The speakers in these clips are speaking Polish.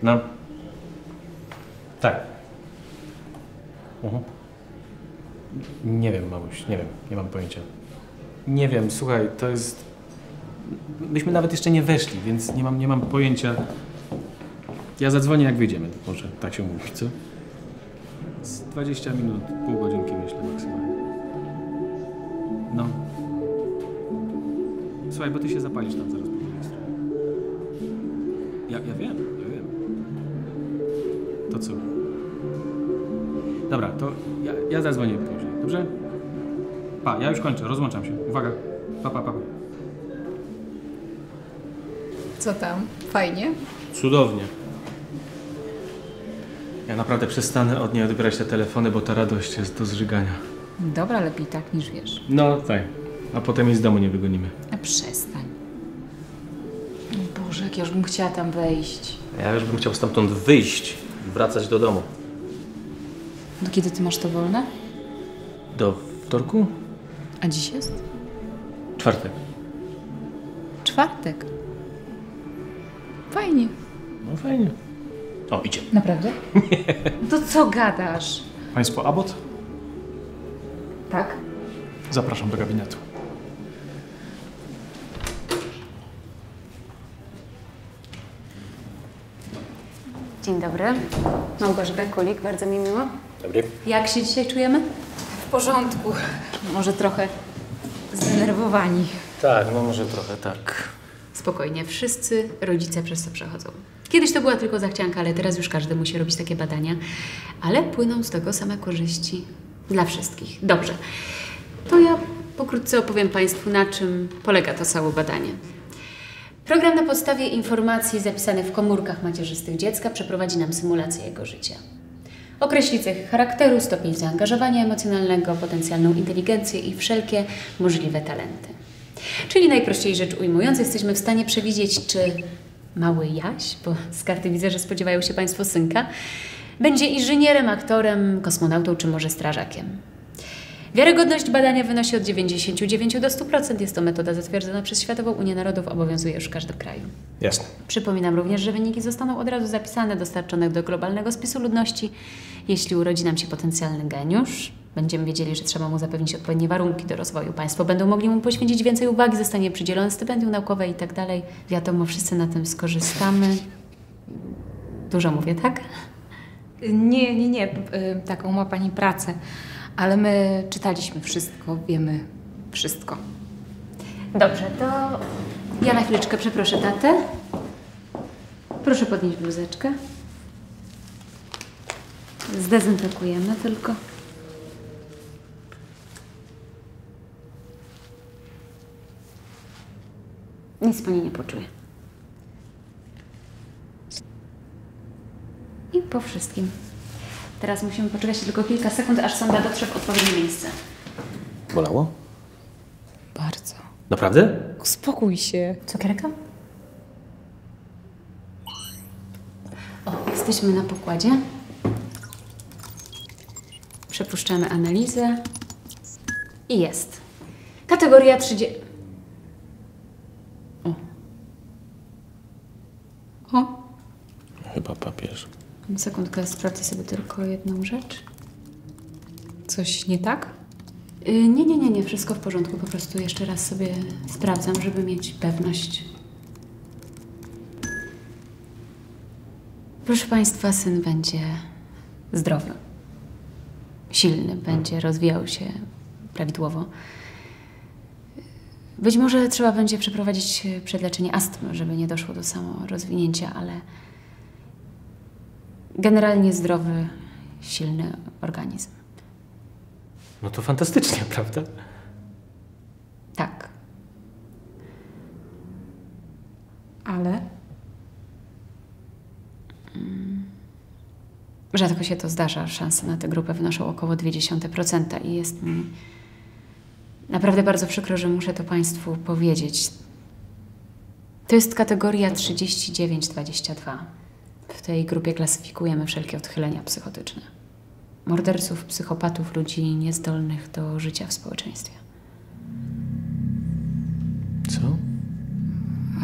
No. Tak. Nie wiem, mamuś, nie wiem. Nie mam pojęcia. Nie wiem, słuchaj, to jest... Myśmy nawet jeszcze nie weszli, więc nie mam pojęcia. Ja zadzwonię, jak wyjdziemy. Może tak się mówi, co? Z 20 minut, pół godzinki myślę maksymalnie. No. Słuchaj, bo ty się zapalisz tam zaraz po drugiej stronie. Ja wiem. To co? Dobra, to ja zadzwonię później, dobrze? Pa, ja już kończę, rozłączam się. Uwaga, pa. Co tam? Fajnie? Cudownie. Ja naprawdę przestanę od niej odbierać te telefony, bo ta radość jest do zżygania. Dobra, lepiej tak niż wiesz. No tak, a potem jej z domu nie wygonimy. A przestań. Boże, jak ja już bym chciała tam wejść. Ja już bym chciał stamtąd wyjść i wracać do domu. Do kiedy ty masz to wolne? Do wtorku? A dziś jest? Czwartek. Czwartek. Fajnie. No fajnie. O, idzie. Naprawdę? To co gadasz? Państwo Abbott? Tak? Zapraszam do gabinetu. Dzień dobry. Małgorzata Kulik, bardzo mi miło. Dobry. Jak się dzisiaj czujemy? W porządku. Może trochę zdenerwowani. Tak, no może trochę tak. Spokojnie, wszyscy rodzice przez to przechodzą. Kiedyś to była tylko zachcianka, ale teraz już każdy musi robić takie badania. Ale płyną z tego same korzyści. Dla wszystkich. Dobrze. To ja pokrótce opowiem Państwu, na czym polega to całe badanie. Program na podstawie informacji zapisanych w komórkach macierzystych dziecka przeprowadzi nam symulację jego życia. Określi cechy charakteru, stopień zaangażowania emocjonalnego, potencjalną inteligencję i wszelkie możliwe talenty. Czyli najprościej rzecz ujmując, jesteśmy w stanie przewidzieć, czy mały Jaś, bo z karty widzę, że spodziewają się Państwo synka, będzie inżynierem, aktorem, kosmonautą czy może strażakiem. Wiarygodność badania wynosi od 99 do 100%. Jest to metoda zatwierdzona przez Światową Unię Narodów, obowiązuje już w każdym kraju. Jasne. Przypominam również, że wyniki zostaną od razu zapisane, dostarczone do globalnego spisu ludności. Jeśli urodzi nam się potencjalny geniusz, będziemy wiedzieli, że trzeba mu zapewnić odpowiednie warunki do rozwoju. Państwo będą mogli mu poświęcić więcej uwagi, zostanie przydzielone stypendium naukowe i tak dalej. Wiadomo, wszyscy na tym skorzystamy. Dużo mówię, tak? Nie. Taką ma pani pracę. Ale my czytaliśmy wszystko, wiemy wszystko. Dobrze, to ja na chwileczkę przeproszę tatę. Proszę podnieść bluzeczkę. Zdezynfekujemy tylko. Nic pani nie poczuje. I po wszystkim. Teraz musimy poczekać tylko kilka sekund, aż sonda dotrze w odpowiednie miejsce. Bolało? Bardzo. Naprawdę? Uspokój się. Cukierka? O, jesteśmy na pokładzie. Przepuszczamy analizę. I jest. Kategoria 30... O. Chyba papież. Sekundkę, sprawdzę sobie tylko jedną rzecz. Coś nie tak? Nie, wszystko w porządku. Po prostu jeszcze raz sobie sprawdzam, żeby mieć pewność. Proszę Państwa, syn będzie zdrowy, silny, będzie rozwijał się prawidłowo. Być może trzeba będzie przeprowadzić przedleczenie astmy, żeby nie doszło do samorozwinięcia, ale generalnie zdrowy, silny organizm. No to fantastycznie, prawda? Tak. Ale? Rzadko się to zdarza. Szanse na tę grupę wynoszą około 0,2% i jest mi naprawdę bardzo przykro, że muszę to Państwu powiedzieć. To jest kategoria 39-22. W tej grupie klasyfikujemy wszelkie odchylenia psychotyczne. Morderców, psychopatów, ludzi niezdolnych do życia w społeczeństwie. Co?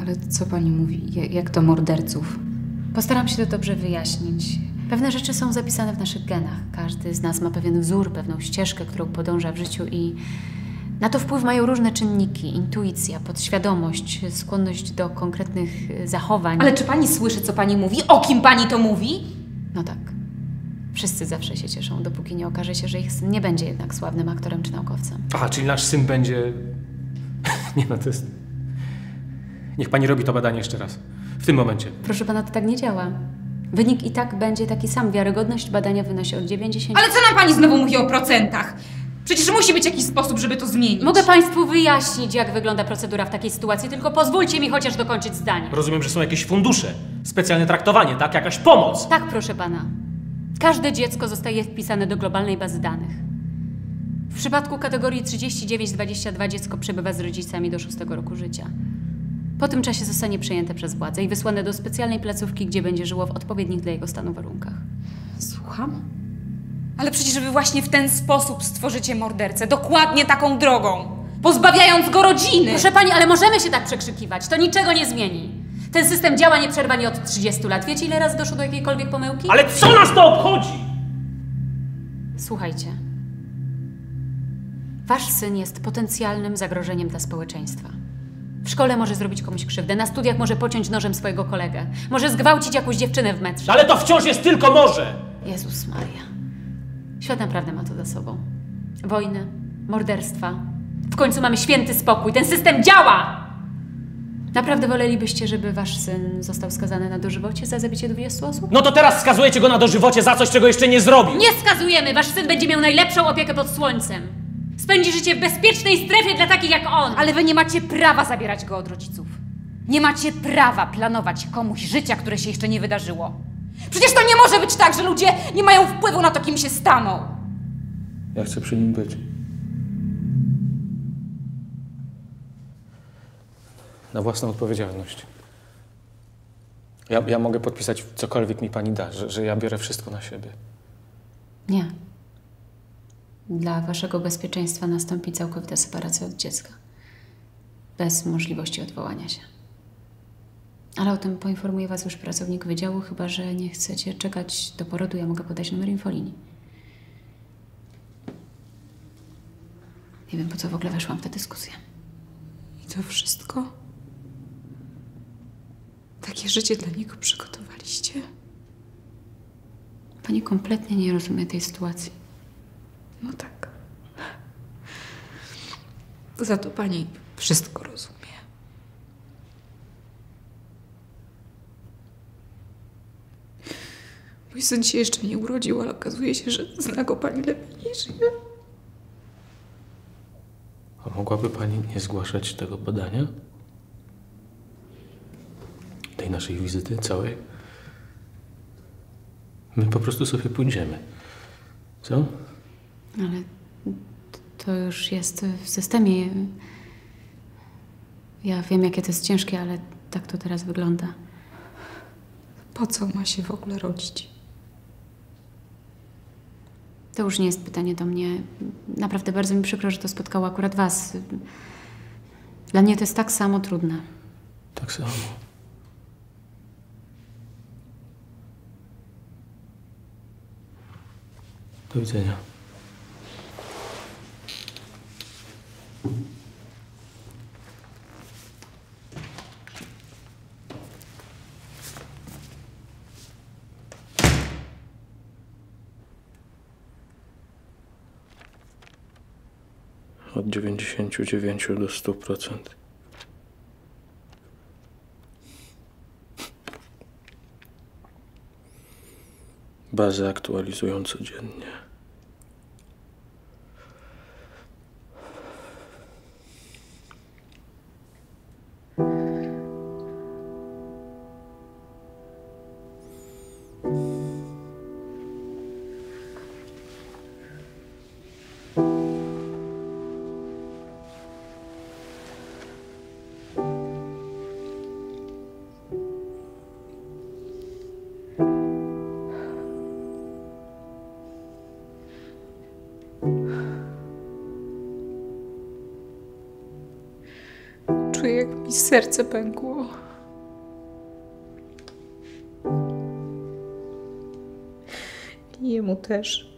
Ale co pani mówi? Jak to morderców? Postaram się to dobrze wyjaśnić. Pewne rzeczy są zapisane w naszych genach. Każdy z nas ma pewien wzór, pewną ścieżkę, którą podąża w życiu i na to wpływ mają różne czynniki. Intuicja, podświadomość, skłonność do konkretnych zachowań. Ale czy pani słyszy, co pani mówi? O kim pani to mówi? No tak. Wszyscy zawsze się cieszą, dopóki nie okaże się, że ich syn nie będzie jednak sławnym aktorem czy naukowcem. Aha, czyli nasz syn będzie... Nie no, to jest... Niech pani robi to badanie jeszcze raz. W tym momencie. Proszę pana, to tak nie działa. Wynik i tak będzie taki sam. Wiarygodność badania wynosi od 90... Ale co nam pani znowu mówi o procentach? Przecież musi być jakiś sposób, żeby to zmienić. Mogę państwu wyjaśnić, jak wygląda procedura w takiej sytuacji, tylko pozwólcie mi chociaż dokończyć zdanie. Rozumiem, że są jakieś fundusze, specjalne traktowanie, tak? Jakaś pomoc. Tak, proszę pana. Każde dziecko zostaje wpisane do globalnej bazy danych. W przypadku kategorii 39-22 dziecko przebywa z rodzicami do 6 roku życia. Po tym czasie zostanie przejęte przez władzę i wysłane do specjalnej placówki, gdzie będzie żyło w odpowiednich dla jego stanu warunkach. Słucham? Ale przecież wy właśnie w ten sposób stworzycie mordercę. Dokładnie taką drogą. Pozbawiając go rodziny. Proszę pani, ale możemy się tak przekrzykiwać. To niczego nie zmieni. Ten system działa nieprzerwanie od 30 lat. Wiecie, ile razy doszło do jakiejkolwiek pomyłki? Ale co nas to obchodzi? Słuchajcie. Wasz syn jest potencjalnym zagrożeniem dla społeczeństwa. W szkole może zrobić komuś krzywdę, na studiach może pociąć nożem swojego kolegę, może zgwałcić jakąś dziewczynę w metrze. Ale to wciąż jest tylko może! Jezus Maria. Świat naprawdę ma to za sobą. Wojny, morderstwa. W końcu mamy święty spokój. Ten system działa! Naprawdę wolelibyście, żeby wasz syn został skazany na dożywocie za zabicie 20 osób? No to teraz skazujecie go na dożywocie za coś, czego jeszcze nie zrobił! Nie skazujemy! Wasz syn będzie miał najlepszą opiekę pod słońcem. Spędzi życie w bezpiecznej strefie dla takich jak on. Ale wy nie macie prawa zabierać go od rodziców. Nie macie prawa planować komuś życia, które się jeszcze nie wydarzyło. Przecież to nie może być tak, że ludzie nie mają wpływu na to, kim się staną. Ja chcę przy nim być. Na własną odpowiedzialność. Ja mogę podpisać cokolwiek mi pani da, że ja biorę wszystko na siebie. Nie. Dla waszego bezpieczeństwa nastąpi całkowita separacja od dziecka. Bez możliwości odwołania się. Ale o tym poinformuje was już pracownik wydziału, chyba że nie chcecie czekać do porodu. Ja mogę podać numer infolinii. Nie wiem, po co w ogóle weszłam w tę dyskusję. I to wszystko? Takie życie dla niego przygotowaliście? Pani kompletnie nie rozumie tej sytuacji. No tak. Za to pani wszystko rozumie. Mój syn się jeszcze nie urodził, ale okazuje się, że zna go pani lepiej niż ja. A mogłaby pani nie zgłaszać tego badania? Tej naszej wizyty całej? My po prostu sobie pójdziemy. Co? Ale to już jest w systemie. Ja wiem, jakie to jest ciężkie, ale tak to teraz wygląda. Po co ma się w ogóle rodzić? To już nie jest pytanie do mnie. Naprawdę bardzo mi przykro, że to spotkało akurat was. Dla mnie to jest tak samo trudne. Tak samo. Do widzenia. Od 99 do 100%. Bazę aktualizują codziennie. Czuję, jak mi serce pękło. jemu też.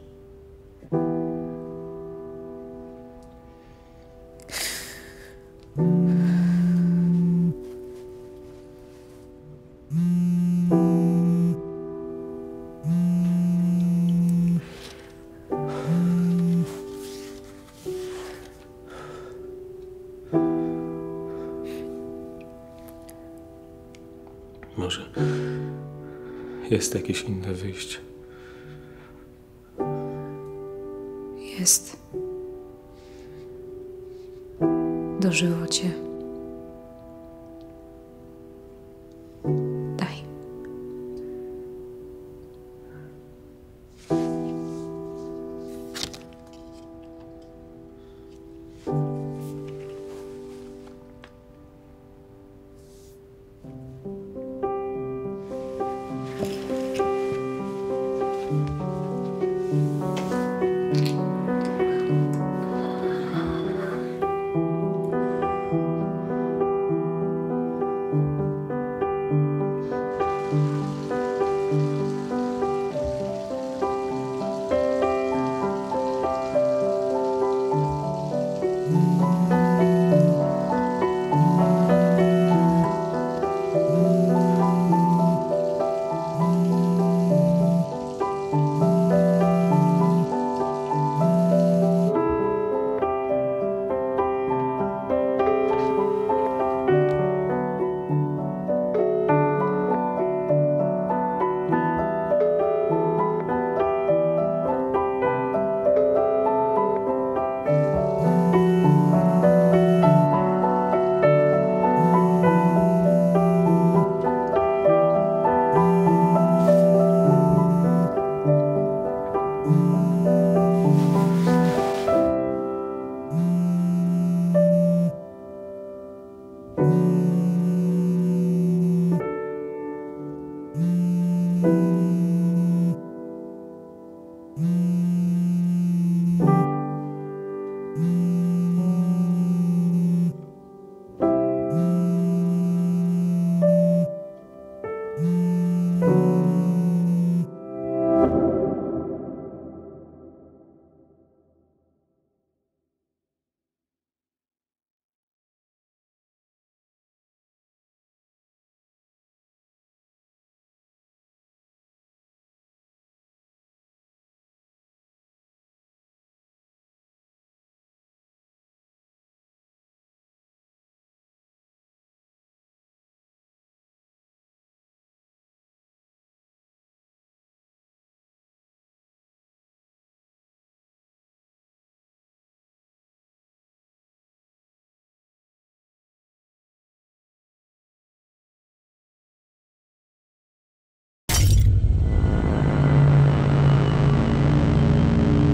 Może jest jakieś inne wyjście. Jest. Dożyło cię.